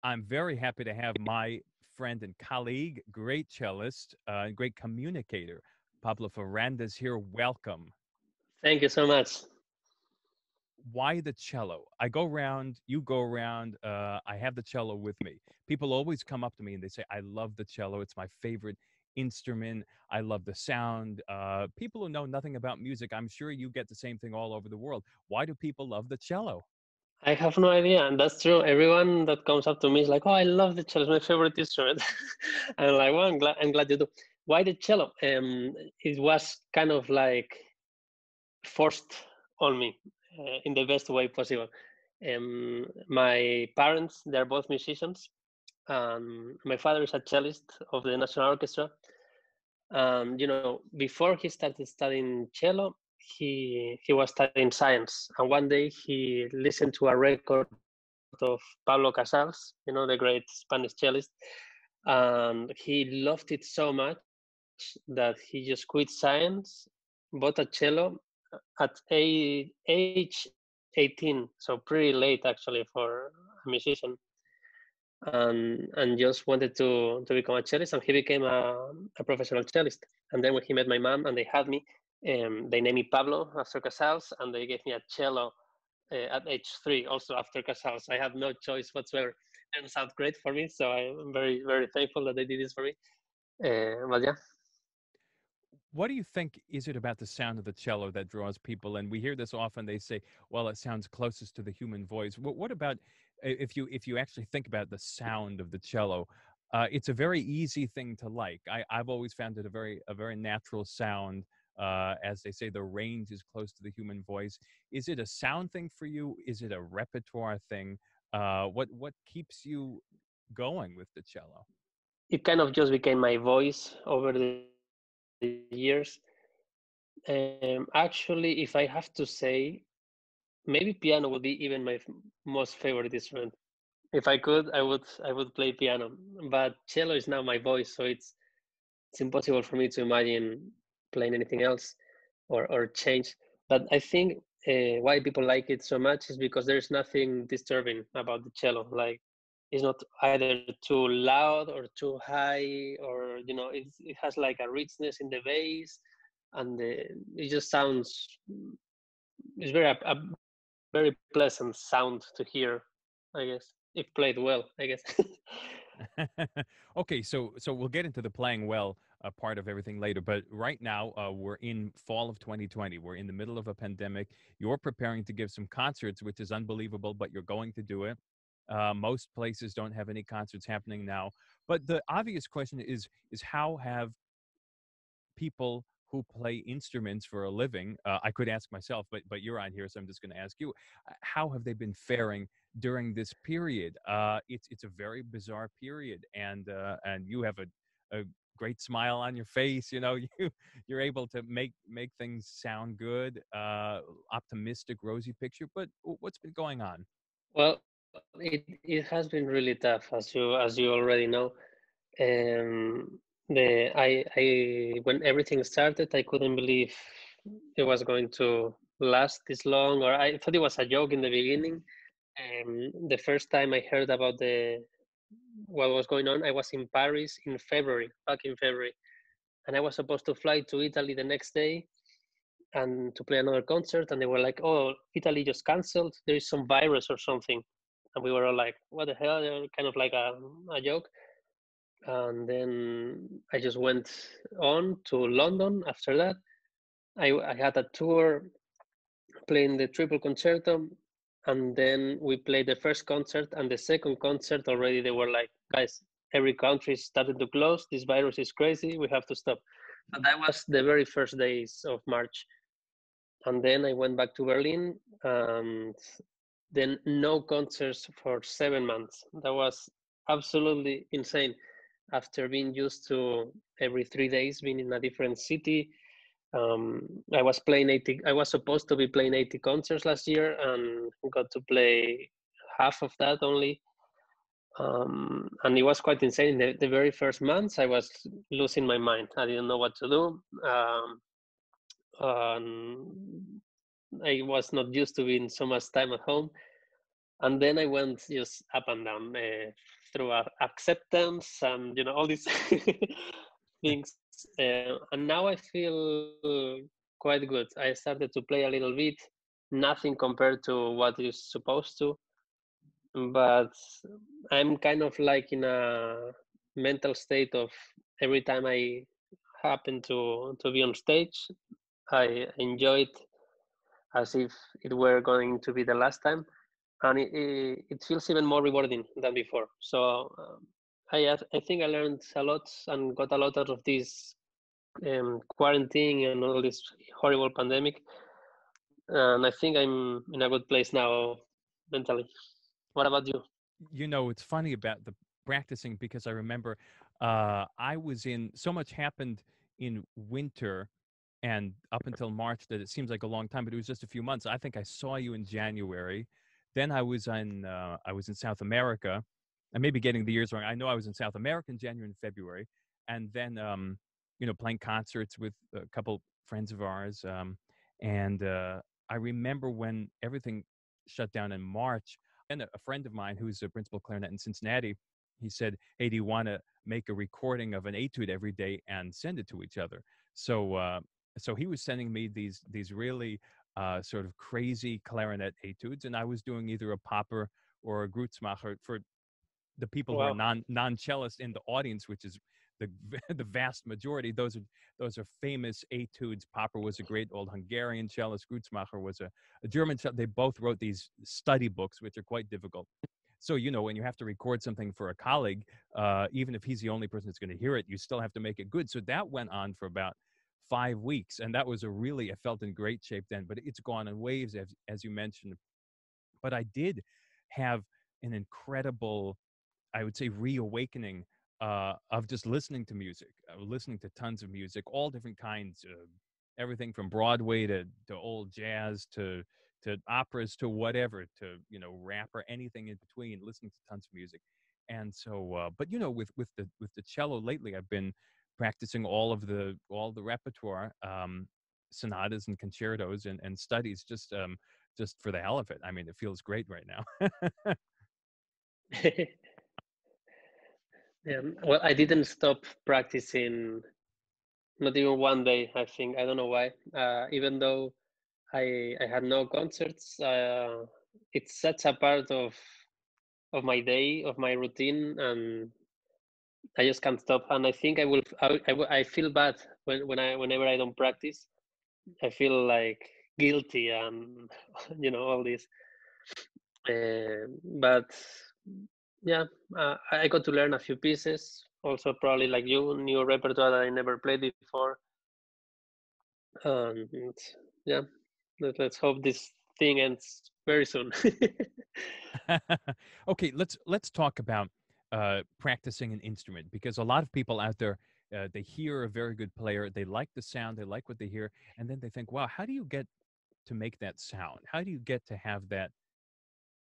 I'm very happy to have my friend and colleague, great cellist, great communicator, Pablo Ferrández here. Welcome. Thank you so much. Why the cello? I go around, you go around, I have the cello with me. People always come up to me and they say, I love the cello. It's my favorite instrument. I love the sound. People who know nothing about music, I'm sure you get the same thing all over the world. Why do people love the cello? I have no idea, and that's true. Everyone that comes up to me is like, "Oh, I love the cello. It's my favorite instrument." I'm like, "Well, I'm glad you do." Why the cello? It was kind of like forced on me in the best way possible. My parents, they're both musicians. My father is a cellist of the National Orchestra. Before he started studying cello, he was studying science. And one day he listened to a record of Pablo Casals, the great Spanish cellist, and he loved it so much that he just quit science, bought a cello at age 18, so pretty late actually for a musician, and just wanted to become a cellist, and he became a professional cellist. And then when he met my mom and they had me, they named me Pablo after Casals, and they gave me a cello at age 3, also after Casals. I had no choice whatsoever. And it sounds great for me, so I'm very, very thankful that they did this for me. But yeah, What do you think is it about the sound of the cello that draws people? And we hear this often. They say, "Well, it sounds closest to the human voice." What about if you actually think about the sound of the cello? It's a very easy thing to like. I've always found it a very natural sound. As they say, the range is close to the human voice. Is it a sound thing for you? Is it a repertoire thing? What keeps you going with the cello? it kind of just became my voice over the years. Actually, if I have to say, maybe piano would be even my most favorite instrument. If I could, I would play piano. But cello is now my voice, so it's impossible for me to imagine playing anything else or change. But I think why people like it so much is because there's nothing disturbing about the cello. Like it's not either too loud or too high, or it has like a richness in the bass, and it just sounds. It's very pleasant sound to hear. I guess if played well. I guess. Okay, so we'll get into the playing well part of everything later, but right now we're in fall of 2020. We're in the middle of a pandemic. You're preparing to give some concerts, which is unbelievable, but you're going to do it. Most places don't have any concerts happening now, but the obvious question is how have people who play instruments for a living, I could ask myself, but you're on here, so I'm just going to ask you, how have they been faring during this period? It's a very bizarre period, and you have a great smile on your face. You know, you're able to make things sound good, optimistic, rosy picture. But what's been going on? Well, it has been really tough, as you already know. When everything started, I couldn't believe it was going to last this long, or I thought it was a joke in the beginning. The first time I heard about the what was going on, I was in Paris in February, back in February, and I was supposed to fly to Italy the next day and to play another concert, and they were like, "Oh, Italy just canceled. There is some virus or something," and we were all like, "What the hell?" Kind of like a joke. And then I just went on to London after that. I had a tour playing the triple concerto, and then we played the first concert and the second concert. Already they were like, guys, every country is starting to close. This virus is crazy. We have to stop. But that was the very first days of March. And then I went back to Berlin, and then no concerts for 7 months. That was absolutely insane. After being used to every 3 days being in a different city, I was playing 80. I was supposed to be playing 80 concerts last year, and got to play half of that only. And it was quite insane. The very first months, I was losing my mind. I didn't know what to do. I was not used to being so much time at home. And then I went just up and down through acceptance and all these things. And now I feel quite good. I started to play a little bit, nothing compared to what is supposed to, but I'm kind of like in a mental state of every time I happen to be on stage, I enjoy it as if it were going to be the last time, and it feels even more rewarding than before. So I think I learned a lot and got a lot out of this quarantine and all this horrible pandemic, and I think I'm in a good place now mentally. What about you? It's funny about the practicing because I remember I was in so much happened in winter and up until March that it seems like a long time, but it was just a few months. I think I saw you in January. Then I was in South America. I may be getting the years wrong. I know I was in South America in January and February, and then playing concerts with a couple friends of ours. And I remember when everything shut down in March. And a friend of mine who's a principal clarinet in Cincinnati, he said, "Hey, do you want to make a recording of an etude every day and send it to each other?" So he was sending me these really sort of crazy clarinet etudes, and I was doing either a popper or a Grützmacher for the people who are Wow. non cellists in the audience, which is the the vast majority. Those are famous etudes. Popper was a great old Hungarian cellist. Grützmacher was a German cellist. They both wrote these study books, which are quite difficult. So when you have to record something for a colleague, even if he's the only person that's going to hear it, you still have to make it good. So that went on for about 5 weeks, and that was I felt in great shape then. But it's gone in waves, as you mentioned. But I did have an incredible, I would say, reawakening of just listening to music, listening to tons of music, all different kinds, everything from Broadway to old jazz to operas to whatever, to rap or anything in between. Listening to tons of music, and so, but with the cello lately, I've been practicing all the repertoire, sonatas and concertos and studies, just for the hell of it. I mean, it feels great right now. Yeah. Well, I didn't stop practicing, not even one day. I think I don't know why. Even though I had no concerts, it's such a part of my day, of my routine, and I just can't stop. And I think I feel bad whenever I don't practice. I feel like guilty and all this. But yeah, I got to learn a few pieces. Also, probably like you, new repertoire that I never played before. And yeah, let's hope this thing ends very soon. Okay, let's talk about practicing an instrument, because a lot of people out there, they hear a very good player, they like the sound, they like what they hear, and then they think, wow, how do you get to make that sound? How do you get to have that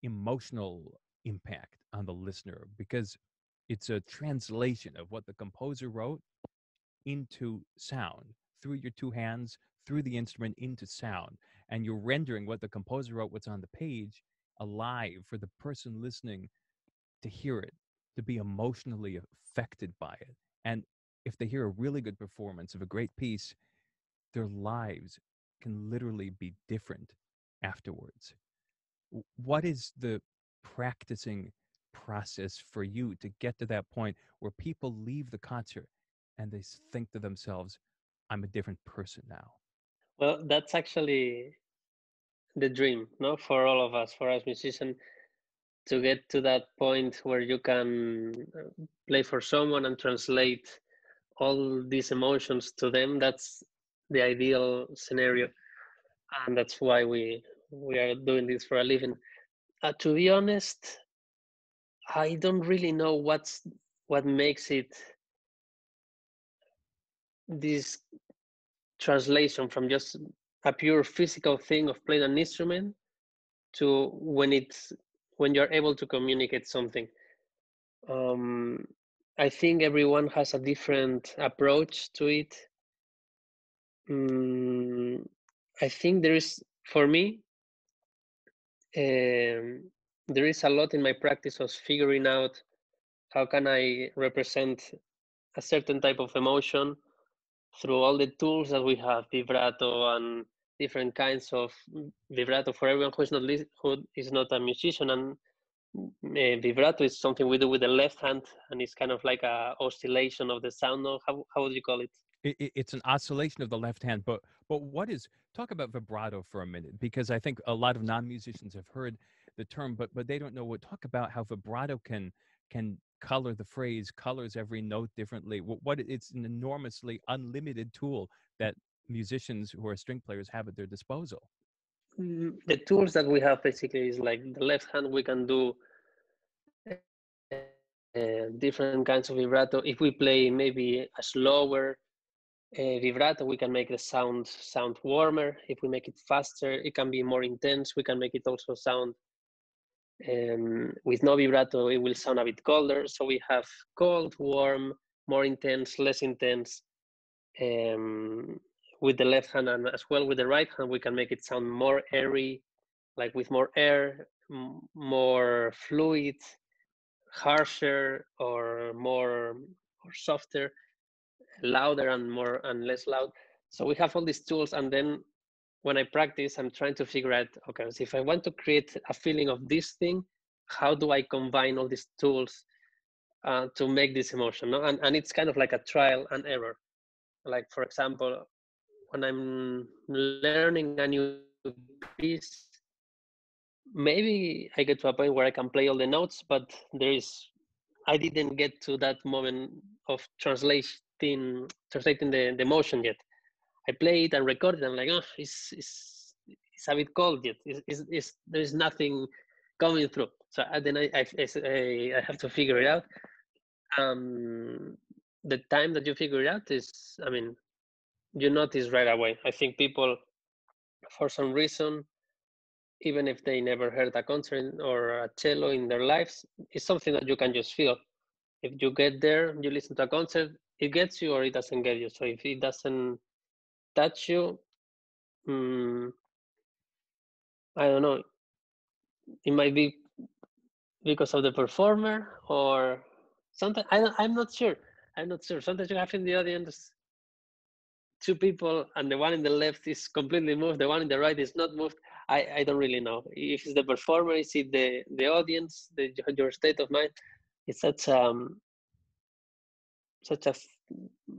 emotional impact on the listener? Because it's a translation of what the composer wrote into sound through your two hands, through the instrument into sound. And you're rendering what the composer wrote, what's on the page, alive for the person listening to hear it, to be emotionally affected by it. And if they hear a really good performance of a great piece, their lives can literally be different afterwards. What is the practicing process for you to get to that point where people leave the concert and they think to themselves, I'm a different person now? Well, that's actually the dream, no, for all of us, for us musicians, to get to that point where you can play for someone and translate all these emotions to them. That's the ideal scenario, and that's why we are doing this for a living. To be honest, I don't really know what makes it this translation from just a pure physical thing of playing an instrument to when you're able to communicate something. Um, I think everyone has a different approach to it. Mm, I think there is, for me, um, there is a lot in my practice of figuring out how can I represent a certain type of emotion through all the tools that we have, vibrato and different kinds of vibrato for everyone who is not a musician. And vibrato is something we do with the left hand, and it's kind of like a oscillation of the sound. No, how would you call it? It's an oscillation of the left hand, but what is talk about vibrato for a minute, because I think a lot of non-musicians have heard the term, but they don't know what. Talk about how vibrato can color the phrase, colors every note differently. What it's an enormously unlimited tool that musicians who are string players have at their disposal. The tools that we have basically is like the left hand. We can do different kinds of vibrato. If we play maybe a slower vibrato, we can make the sound warmer. If we make it faster, it can be more intense. We can make it also sound with no vibrato, it will sound a bit colder. So we have cold, warm, more intense, less intense. With the left hand and as well with the right hand, we can make it sound more airy, like with more air, more fluid, harsher, or more or softer, louder and more and less loud. So we have all these tools, and then when I practice, I'm trying to figure out, okay, so if I want to create a feeling of this thing, how do I combine all these tools to make this emotion? No? And it's kind of like a trial and error. Like, for example, when I'm learning a new piece, maybe I get to a point where I can play all the notes, but I didn't get to that moment of translating the emotion yet. I play it and record it. I'm like, oh, it's a bit cold yet. There's nothing coming through. So then I have to figure it out. Um, the time that you figure it out is, I mean, you notice right away. I think people, for some reason, even if they never heard a concert or a cello in their lives, it's something that you can just feel. If you get there, you listen to a concert, it gets you or it doesn't get you. So if it doesn't touch you, mm, I don't know. It might be because of the performer or something. I'm not sure. I'm not sure. Sometimes you have in the audience two people, and the one in the left is completely moved. The one in the right is not moved. I don't really know if it's the performer, is it the audience, your state of mind. It's such a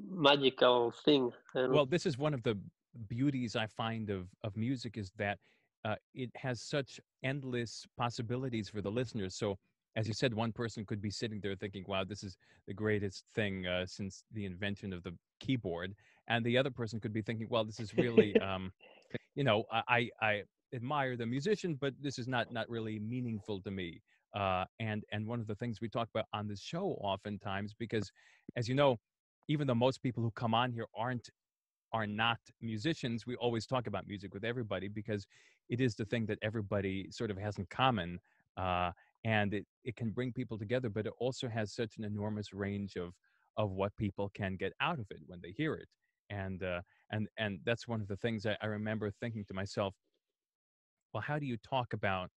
magical thing. I don't know. Well, this is one of the beauties I find of music, is that it has such endless possibilities for the listeners. So, as you said, one person could be sitting there thinking, "Wow, this is the greatest thing since the invention of the keyboard," and the other person could be thinking, "Well, this is really, I admire the musician, but this is not really meaningful to me." And one of the things we talk about on this show oftentimes, because, as you know, even though most people who come on here are not musicians, we always talk about music with everybody because it is the thing that everybody sort of has in common. Uh, and it can bring people together, but it also has such an enormous range of what people can get out of it when they hear it. And that's one of the things I remember thinking to myself, well, how do you talk about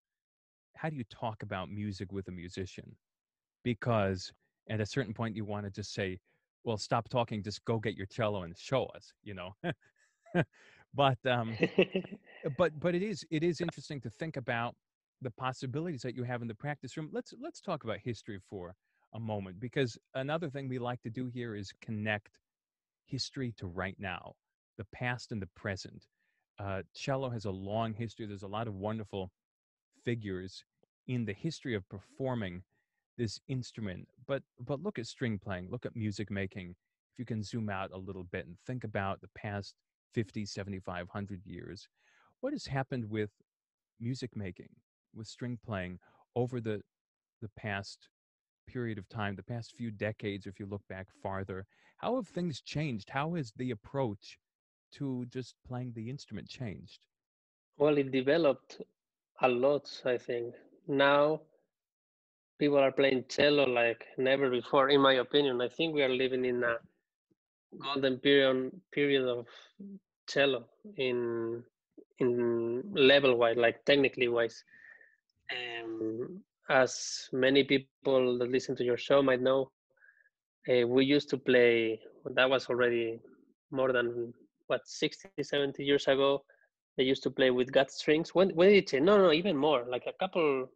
music with a musician? Because at a certain point you want to just say, well, stop talking, just go get your cello and show us, you know. but but it is interesting to think about the possibilities that you have in the practice room. Let's talk about history for a moment, because another thing we like to do here is connect history to right now, the past and the present. Cello has a long history. There's a lot of wonderful figures in the history of performing this instrument. But look at string playing, look at music making. If you can zoom out a little bit and think about the past 50, 75, 100 years, what has happened with music making, with string playing over the past period of time, the past few decades, if you look back farther? How have things changed? How has the approach to just playing the instrument changed? Well, it developed a lot, I think. Now people are playing cello like never before, in my opinion. I think we are living in a golden period of cello in level wise, like technically wise. As many people that listen to your show might know, we used to play, that was already more than, what, 60, 70 years ago. They used to play with gut strings. When did it change? No, no, even more, like a couple.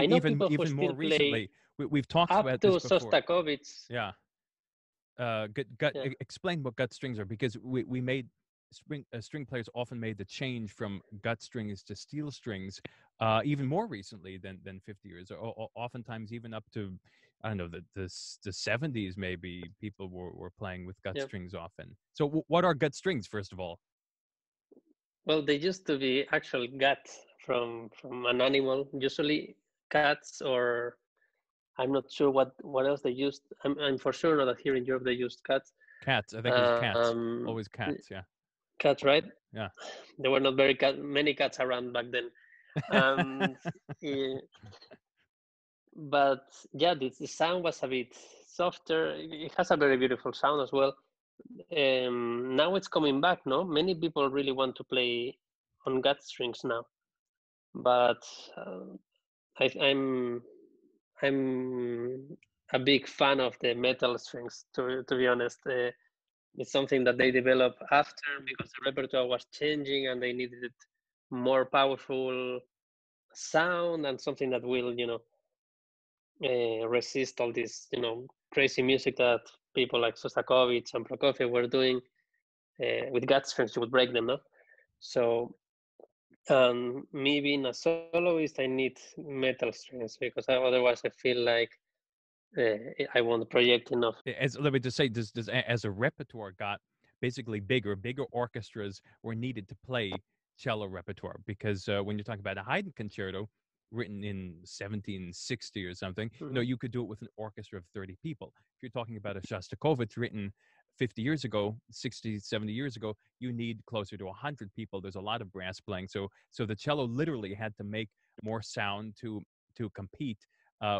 I know Even people who even still more play recently, we've talked up about this to before. Sostakovich. Yeah. Yeah, Explain what gut strings are, because we made string players often made the change from gut strings to steel strings even more recently than 50 years, or oftentimes even up to, I don't know, the 70s maybe. People were playing with gut yeah. strings often. So what are gut strings, first of all? Well, they used to be actual gut from an animal, usually cats, or I'm not sure what else they used. I'm for sure not that here in Europe they used cats. Cats. I think it was cats. Um, Always cats. Yeah. Cats, right? Yeah. There were not many cats around back then. And eh, but yeah, the sound was a bit softer. It has a very beautiful sound as well. Now it's coming back, no? Many people really want to play on gut strings now, but I'm I'm a big fan of the metal strings. To be honest, it's something that they developed after because the repertoire was changing and they needed more powerful sound and something that will, resist all this, crazy music that people like Sostakovich and Prokofiev were doing. With gut strings, you would break them, no? So, me being a soloist, I need metal strings because otherwise I feel like I won't project enough. As let me just say, as a repertoire got basically bigger orchestras were needed to play cello repertoire, because when you're talking about a Haydn concerto written in 1760 or something, Hmm. you could do it with an orchestra of 30 people. If you're talking about a Shostakovich written 50 years ago, 60, 70 years ago, you need closer to 100 people. There's a lot of brass playing, so the cello literally had to make more sound to compete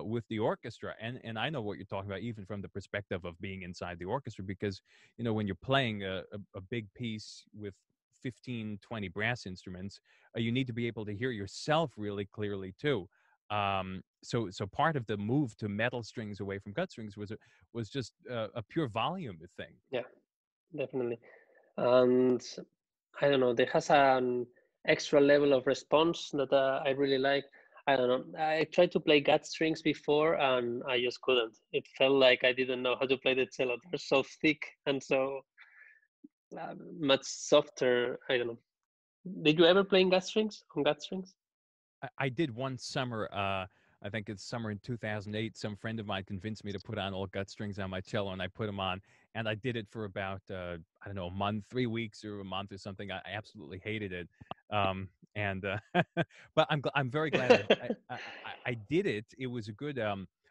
with the orchestra. And I know what you're talking about, even from the perspective of being inside the orchestra, because when you're playing a big piece with 15, 20 brass instruments, you need to be able to hear yourself really clearly too. So part of the move to metal strings away from gut strings was just a pure volume thing. Yeah, definitely. And I don't know, there has an extra level of response that I really like. I don't know. I tried to play gut strings before and I just couldn't. It felt like I didn't know how to play the cello. They're so thick and so much softer. I don't know. Did you ever play in gut strings? On gut strings? I did one summer. I think it's summer in 2008. Some friend of mine convinced me to put on all gut strings on my cello, and I put them on. And I did it for about I don't know, a month, 3 weeks, or a month or something. I absolutely hated it. And but I'm very glad I did it. It was a good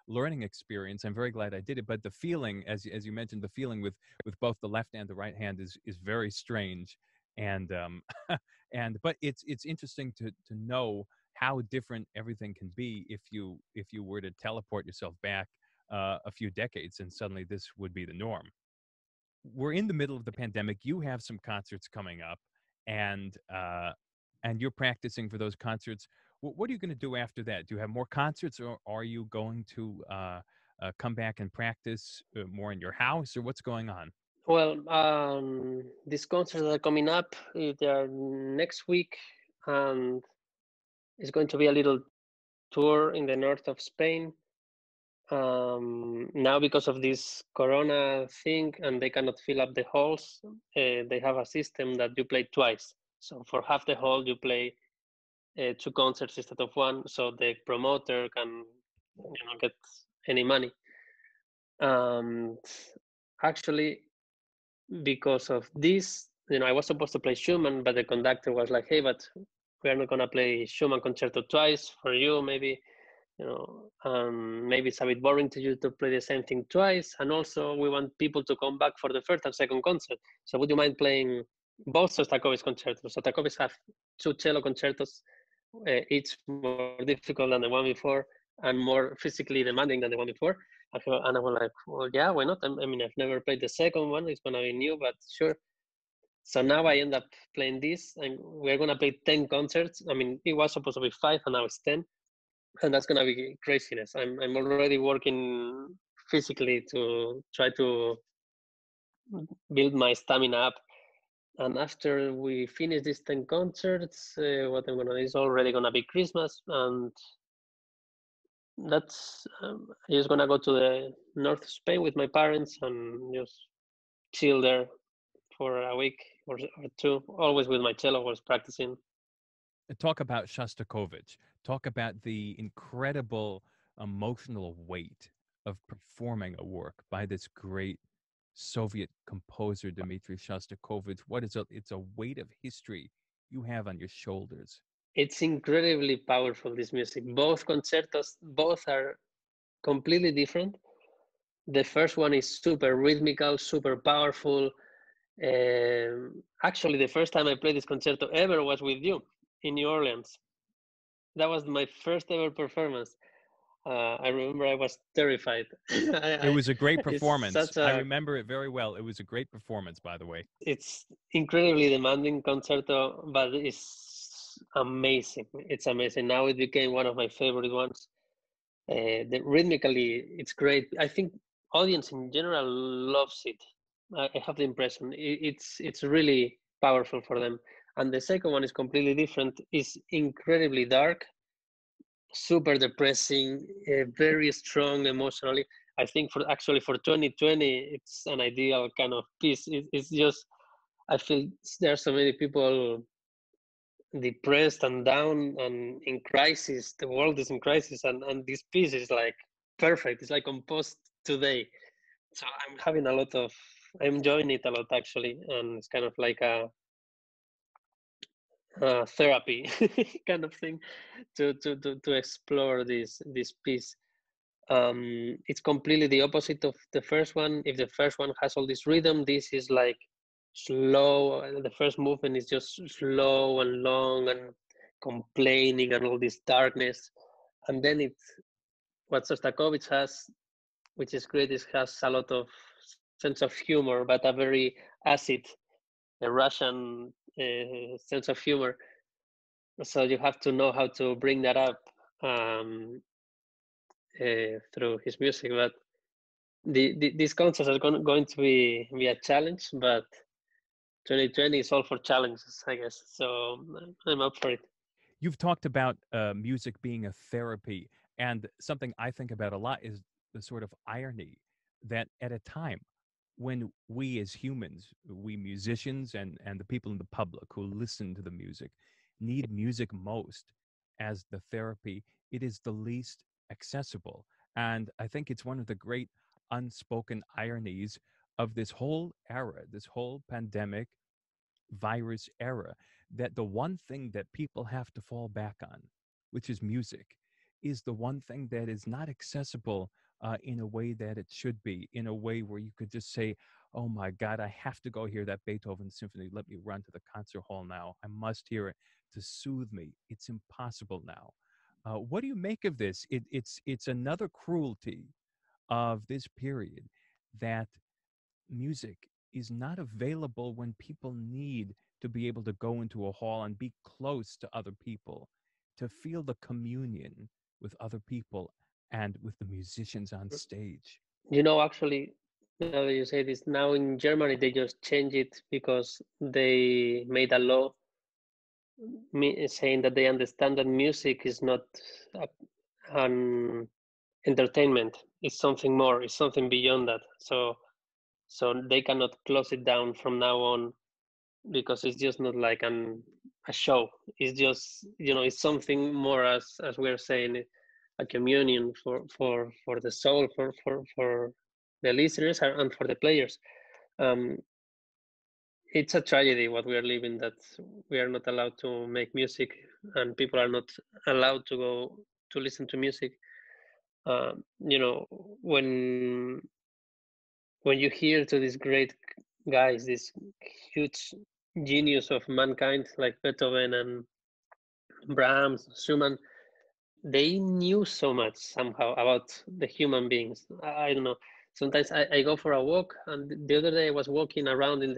learning experience. I'm very glad I did it. But the feeling, as you mentioned, the feeling with both the left and the right hand is very strange. And and but it's interesting to know how different everything can be if you were to teleport yourself back a few decades, and suddenly this would be the norm. We're in the middle of the pandemic. You have some concerts coming up, and you're practicing for those concerts. What are you going to do after that? Do you have more concerts, or are you going to come back and practice more in your house, or what's going on? Well, these concerts that are coming up, they are next week, and it's going to be a little tour in the north of Spain. Now, because of this Corona thing, and they cannot fill up the halls, they have a system that you play twice. So for half the hall, you play two concerts instead of one, so the promoter can, get any money. And actually, because of this, I was supposed to play Schumann, but the conductor was like, "Hey, but we are not gonna play Schumann concerto twice for you. Maybe, maybe it's a bit boring to you to play the same thing twice. And also, we want people to come back for the first and second concert. So, would you mind playing both Shostakovich concertos? Shostakovich have two cello concertos, each more difficult than the one before and more physically demanding than the one before." And I was like, well, yeah, why not? I mean, I've never played the second one. It's going to be new, but sure. So now I end up playing this, and we're going to play 10 concerts. I mean, it was supposed to be five, and now it's 10. and that's gonna be craziness. I'm already working physically to try to build my stamina up. And after we finish these 10 concerts, what I'm gonna is already gonna be Christmas, and that's I'm just gonna go to the north of Spain with my parents and just chill there for a week or two, always with my cello, was practicing. Talk about Shostakovich. Talk about the incredible emotional weight of performing a work by this great Soviet composer Dmitri Shostakovich. What is it's a weight of history you have on your shoulders. It's incredibly powerful, this music. Both concertos, both are completely different. The first one is super rhythmical, super powerful. Actually, the first time I played this concerto ever was with you in New Orleans. That was my first ever performance. I remember I was terrified. It I, was a great it's performance. such I a remember it very well. It was a great performance, by the way. it's incredibly demanding concerto, but it's amazing. It's amazing. Now it became one of my favorite ones. Rhythmically, it's great. I think audience in general loves it. I have the impression it's really powerful for them. And the second one is completely different. It's incredibly dark, super depressing, very strong emotionally. I think for 2020, it's an ideal kind of piece. It's just I feel there are so many people depressed and down and in crisis. The world is in crisis, and this piece is like perfect. It's like composed today. So I'm having a lot of, I'm enjoying it a lot actually, and it's kind of like a therapy kind of thing to explore this piece. It's completely the opposite of the first one. If the first one has all this rhythm, this is like slow. The first movement is just slow and long and complaining and all this darkness. And then it's what Sostakovich has, which is great, is has a lot of sense of humor, but a very acid, a Russian sense of humor. So you have to know how to bring that up through his music. But these concerts are going to be a challenge, but 2020 is all for challenges, I guess. So I'm up for it. You've talked about music being a therapy, and something I think about a lot is the sort of irony that at a time when we as humans, we musicians and the people in the public who listen to the music, need music most as the therapy, it is the least accessible. And I think it's one of the great unspoken ironies of this whole era, this whole pandemic virus era, that the one thing that people have to fall back on, which is music, is the one thing that is not accessible in a way that it should be, in a way where you could just say, oh my God, I have to go hear that Beethoven symphony. Let me run to the concert hall now. I must hear it to soothe me. It's impossible now. What do you make of this? It's another cruelty of this period that music is not available when people need to be able to go into a hall and be close to other people, to feel the communion with other people and with the musicians on stage. Actually, now that you say this, now in Germany they just changed it because they made a law saying that they understand that music is not an entertainment. It's something more. It's something beyond that. So they cannot close it down from now on because it's just not like a show. It's just it's something more, as we're saying, a communion for the soul, for the listeners and for the players. Um, it's a tragedy what we are living, that we are not allowed to make music and people are not allowed to go to listen to music. When you hear to these great guys, this huge genius of mankind like Beethoven and Brahms, Schumann, they knew so much somehow about the human beings. I don't know. Sometimes I go for a walk, and the other day I was walking around in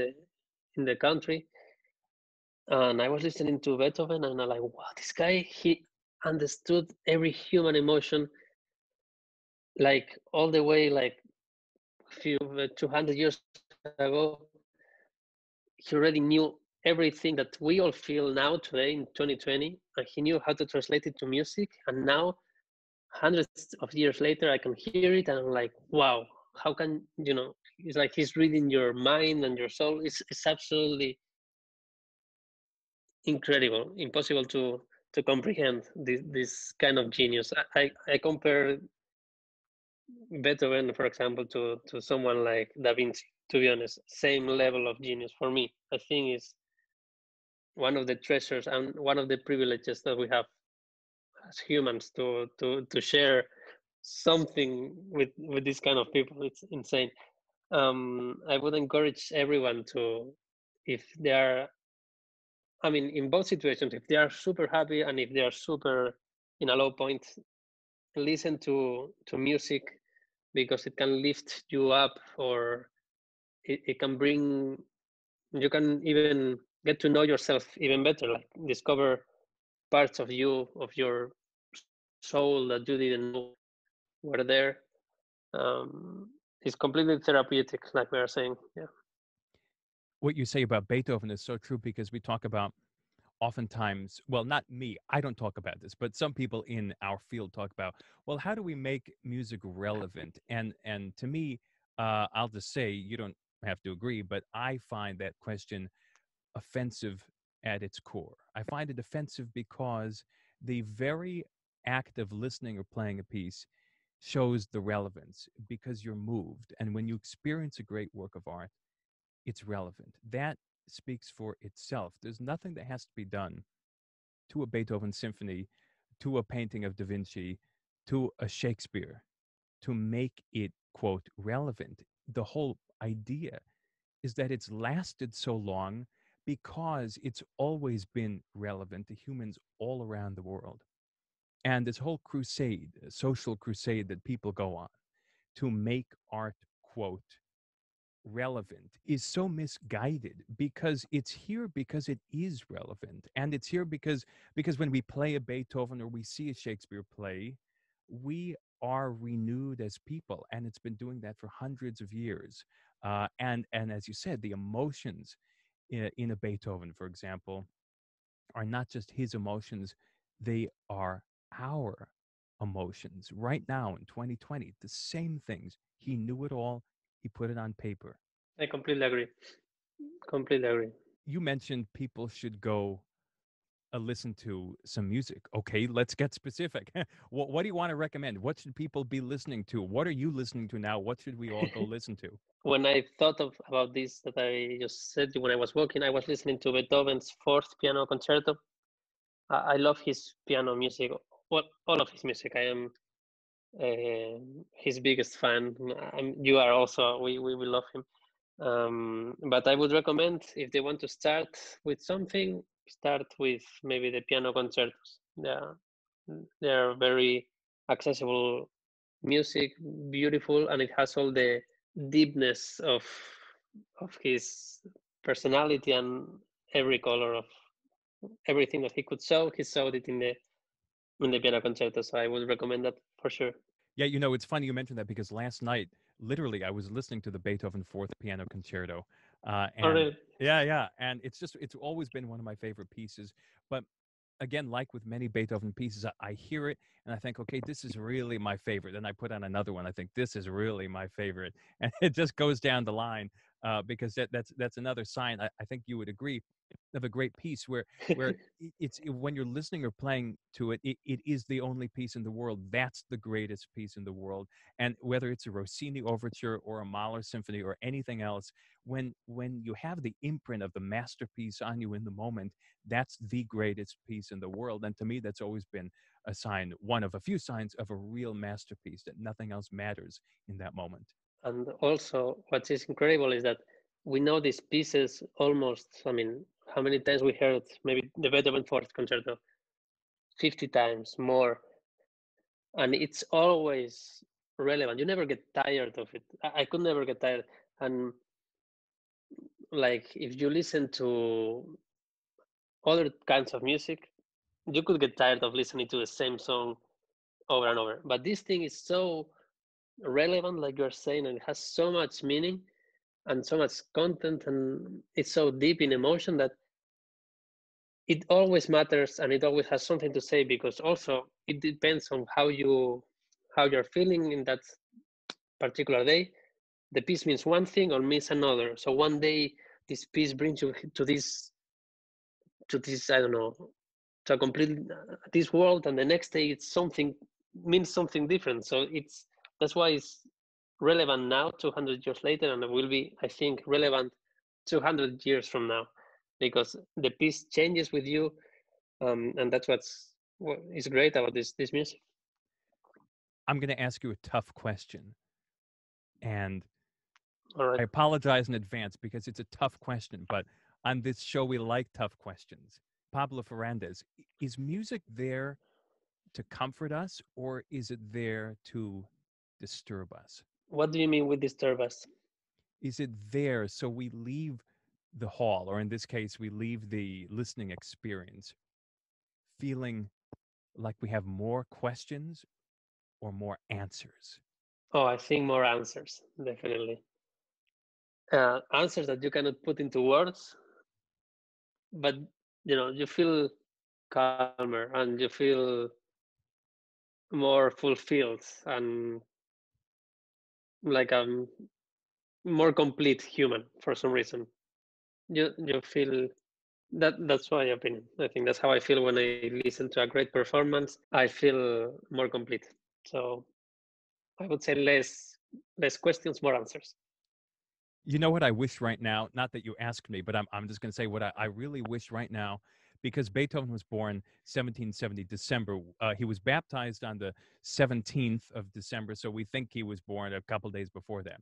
the country, and I was listening to Beethoven, and I'm like, wow, this guy, understood every human emotion, like all the way, like a few 200 years ago. He already knew everything that we all feel now today in 2020, and he knew how to translate it to music. And now, hundreds of years later, I can hear it, and I'm like, wow, how can it's like he's reading your mind and your soul. It's absolutely incredible, impossible to comprehend this kind of genius. I compare Beethoven, for example, to someone like Da Vinci. To be honest, same level of genius for me. I think is one of the treasures and one of the privileges that we have as humans to share something with this kind of people. It's insane. I would encourage everyone to, if they are, I mean, in both situations, if they are super happy and if they are super in a low point, listen to music, because it can lift you up, or it can bring, you can even get to know yourself even better, like discover parts of you, of your soul that you didn't know were there. It's completely therapeutic, like we are saying. Yeah. What you say about Beethoven is so true because we talk about oftentimes, well, not me, I don't talk about this, but some people in our field talk about, well, how do we make music relevant? And to me, I'll just say, you don't have to agree, but I find that question offensive at its core. I find it offensive because the very act of listening or playing a piece shows the relevance because you're moved. And when you experience a great work of art, it's relevant. That speaks for itself. There's nothing that has to be done to a Beethoven symphony, to a painting of Da Vinci, to a Shakespeare to make it, quote, relevant. The whole idea is that it's lasted so long because it's always been relevant to humans all around the world. And this whole crusade, social crusade that people go on to make art, quote, relevant is so misguided because it's here because it is relevant, and it's here because when we play a Beethoven or we see a Shakespeare play, we are renewed as people, and it's been doing that for hundreds of years. And as you said, the emotions in a Beethoven, for example, are not just his emotions, they are our emotions right now in 2020. The same things, he knew it all, he put it on paper. I completely agree. Completely agree. You mentioned people should go listen to some music. Okay, let's get specific. What do you want to recommend? What should people be listening to? What are you listening to now? What should we all go listen to? When I thought of about this that I just said when I was walking, I was listening to Beethoven's Fourth Piano Concerto. I love his piano music. Well, all of his music. I am his biggest fan. You are also. We will love him. But I would recommend, if they want to start with something, start with maybe the piano concertos. They are very accessible music, beautiful, and it has all the deepness of his personality, and every color of everything that he could show. He showed it in the piano concerto. So I would recommend that for sure. Yeah, it's funny you mentioned that because last night, literally, I was listening to the Beethoven Fourth Piano Concerto, Oh, and really? yeah, and it's always been one of my favorite pieces. But again, like with many Beethoven pieces, I hear it and I think, okay, this is really my favorite. And I put on another one. I think this is really my favorite, and it just goes down the line because that's another sign. I think you would agree of a great piece where when you're listening or playing to it, it is the only piece in the world. That's the greatest piece in the world. And whether it's a Rossini overture or a Mahler symphony or anything else, when you have the imprint of the masterpiece on you in the moment, that's the greatest piece in the world. And to me, that's always been a sign, one of a few signs of a real masterpiece, that nothing else matters in that moment. And also, what is incredible is that we know these pieces almost. I mean, how many times we heard maybe the Beethoven Fourth Concerto? 50 times more, and it's always relevant. You never get tired of it. I could never get tired. And like, if you listen to other kinds of music, you could get tired of listening to the same song over and over. But this thing is so relevant, like you're saying, and it has so much meaning and so much content, and it's so deep in emotion that it always matters and it always has something to say, because also it depends on how you're feeling in that particular day. The piece means one thing or means another. So one day this piece brings you to this, I don't know, to a complete this world, and the next day it's something means something different. So that's why it's relevant now 200 years later, and it will be, I think, relevant 200 years from now, because the piece changes with you, and that's what is great about this music. I'm going to ask you a tough question, and All right. I apologize in advance because it's a tough question, but on this show, we like tough questions. Pablo Ferrández, is music there to comfort us or is it there to disturb us? What do you mean with disturb us? Is it there so we leave the hall, or in this case, we leave the listening experience feeling like we have more questions or more answers? Oh, I think more answers, definitely. Answers that you cannot put into words, but you feel calmer and you feel more fulfilled and like a more complete human for some reason. You feel that's my opinion. I think that's how I feel when I listen to a great performance. I feel more complete. So I would say less questions, more answers. You know what I wish right now? Not that you asked me, but I'm just going to say what I really wish right now, because Beethoven was born 1770 December. He was baptized on the 17th of December, so we think he was born a couple days before that.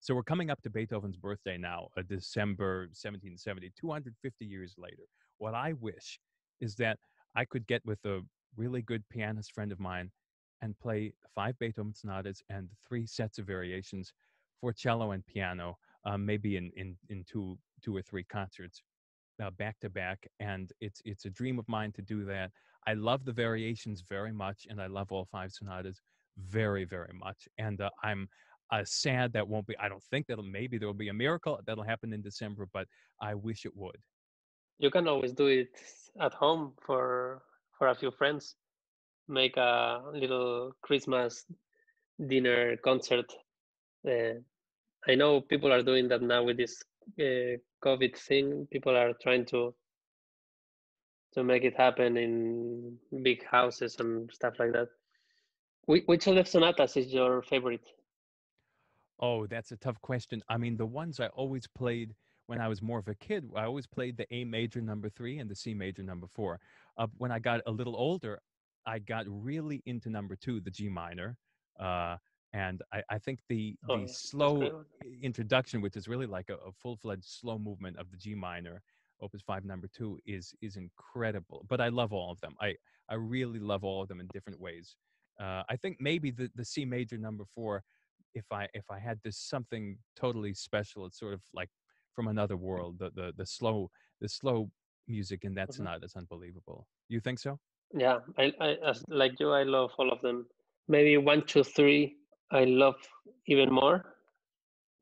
So we're coming up to Beethoven's birthday now, December 1770, 250 years later. What I wish is that I could get with a really good pianist friend of mine and play 5 Beethoven sonatas and 3 sets of variations for cello and piano, maybe in two or three concerts back to back, and it's a dream of mine to do that. I love the variations very much, and I love all 5 sonatas very much. And I'm sad that won't be. I don't think that'll. Maybe there'll be a miracle that'll happen in December, but I wish it would. You can always do it at home for a few friends. Make a little Christmas dinner concert. Uh, I know people are doing that now with this COVID thing. People are trying to make it happen in big houses and stuff like that. Which of the sonatas is your favorite? Oh, that's a tough question. I mean, the ones I always played when I was more of a kid, I always played the A major number 3 and the C major number 4. When I got a little older, I got really into number 2, the G minor. Uh, and I think Oh, the yeah, that's slow great one. introduction, which is really like a full-fledged slow movement of the G minor, Opus 5 number 2, is incredible. But I love all of them. I really love all of them in different ways. I think maybe the C major number 4, if I had this something totally special, it's sort of like from another world. The slow music in that Mhm. sonata is unbelievable. You think so? Yeah, I as like you, I love all of them. Maybe one, two, three, I love even more.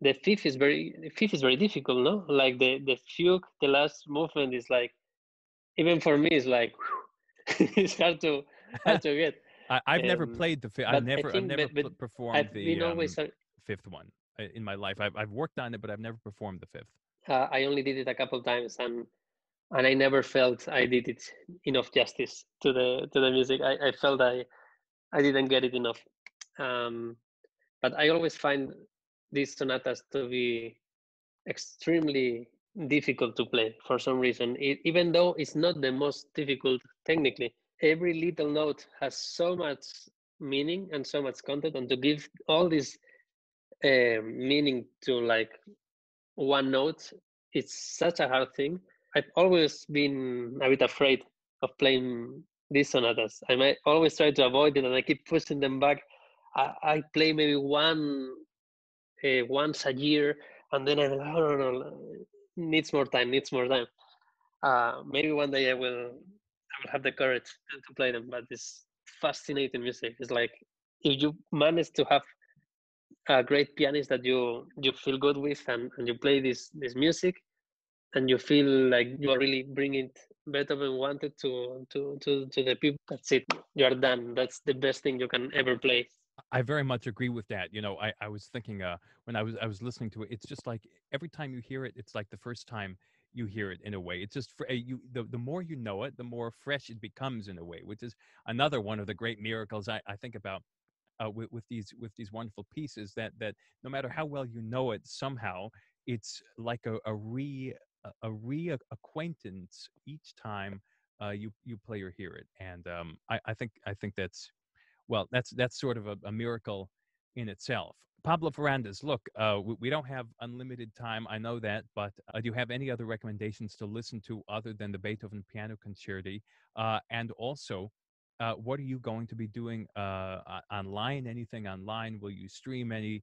The fifth is very difficult, no? Like the fugue, the last movement is like, even for me, it's like it's hard to get. I've never Um, played the fifth. but I I've think, never but performed I've the been always fifth one in my life. I've worked on it, but I've never performed the fifth. I only did it a couple times, and I never felt I did it enough justice to the music. I felt I didn't get it enough. Um, but I always find these sonatas to be extremely difficult to play for some reason. Even though it's not the most difficult technically, every little note has so much meaning and so much content, and to give all this meaning to like one note, it's such a hard thing. I've always been a bit afraid of playing these sonatas. I might always try to avoid it, and I keep pushing them back. I play maybe one once a year, and then I'm like, oh, no, no, needs more time, needs more time. Maybe one day I will will have the courage to play them. But it's fascinating music. It's like if you manage to have a great pianist that you feel good with, and you play this music, and you feel like you are really bringing Beethoven wanted to the people. That's it. You are done. That's the best thing you can ever play. I very much agree with that. You know, I was thinking when I was listening to it, it's just like every time you hear it, it's like the first time you hear it in a way. It's just the more you know it, the more fresh it becomes in a way, which is another one of the great miracles I think about with these wonderful pieces that no matter how well you know it, somehow it's like a acquaintance each time you play or hear it. And I think that's well, that's sort of a miracle in itself. Pablo Ferrández, look, we don't have unlimited time. I know that, but do you have any other recommendations to listen to other than the Beethoven Piano Concerti? And also, what are you going to be doing online? Anything online? Will you stream any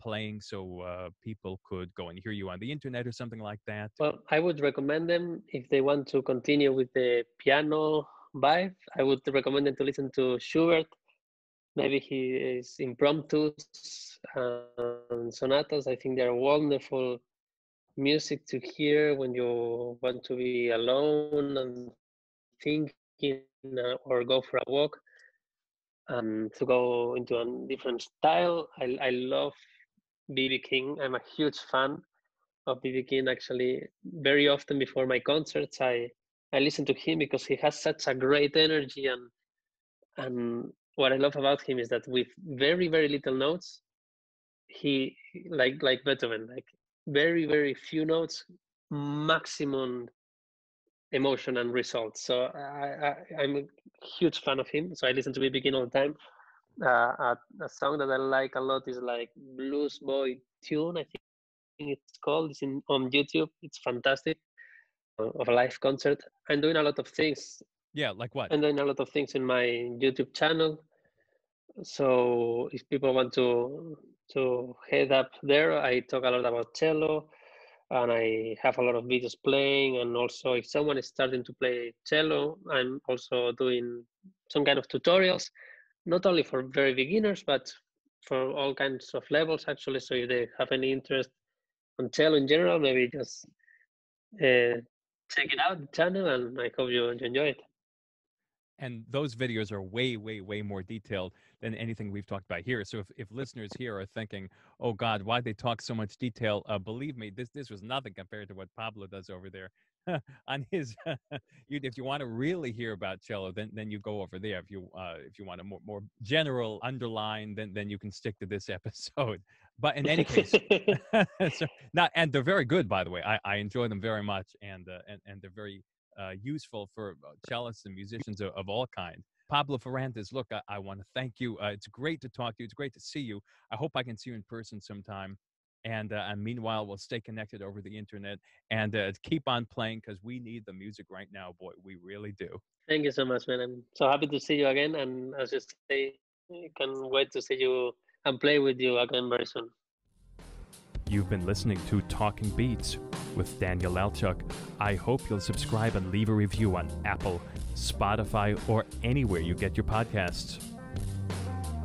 playing so people could go and hear you on the internet or something like that? Well, I would recommend them if they want to continue with the piano vibe. I would recommend them to listen to Schubert. Maybe his impromptus and sonatas. I think they're wonderful music to hear when you want to be alone and thinking, or go for a walk, and to go into a different style. I love B.B. King. I'm a huge fan of B.B. King. Actually, very often before my concerts, I listen to him because he has such a great energy, and what I love about him is that with very very little notes, he like Beethoven, like very few notes, maximum emotion and results. So I'm a huge fan of him. So I listen to B.B. King all the time. A song that I like a lot is like Blues Boy Tune, I think it's called. It's on YouTube. It's fantastic. Of a live concert. I'm doing a lot of things. Yeah, like what? I'm doing a lot of things in my YouTube channel. So if people want to head up there, I talk a lot about cello, and I have a lot of videos playing. And also, if someone is starting to play cello, I'm also doing some kind of tutorials, not only for very beginners, but for all kinds of levels actually. So if they have any interest on cello in general, maybe just check it out, the channel, and I hope you enjoy it. And those videos are way more detailed than anything we've talked about here. So if listeners here are thinking, oh God, why'd they talk so much detail? Believe me, this was nothing compared to what Pablo does over there on his. If you want to really hear about cello, then you go over there. If you want a more general underline, then you can stick to this episode. But in any case, so not, and they're very good, by the way. I enjoy them very much, and they're very useful for cellists and musicians of all kinds. Pablo Ferrández, look, I want to thank you. It's great to talk to you. It's great to see you. I hope I can see you in person sometime. And meanwhile, we'll stay connected over the internet and keep on playing because we need the music right now, boy. We really do. Thank you so much, man. I'm so happy to see you again. And as you say, I can wait to see you and play with you again very soon. You've been listening to Talking Beats with Daniel Lelchuk. I hope you'll subscribe and leave a review on Apple, Spotify, or anywhere you get your podcasts.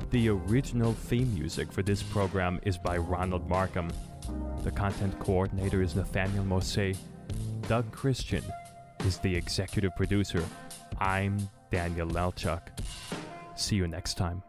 The original theme music for this program is by Ronald Markham. The content coordinator is Nathaniel Mose. Doug Christian is the executive producer. I'm Daniel Lelchuk. See you next time.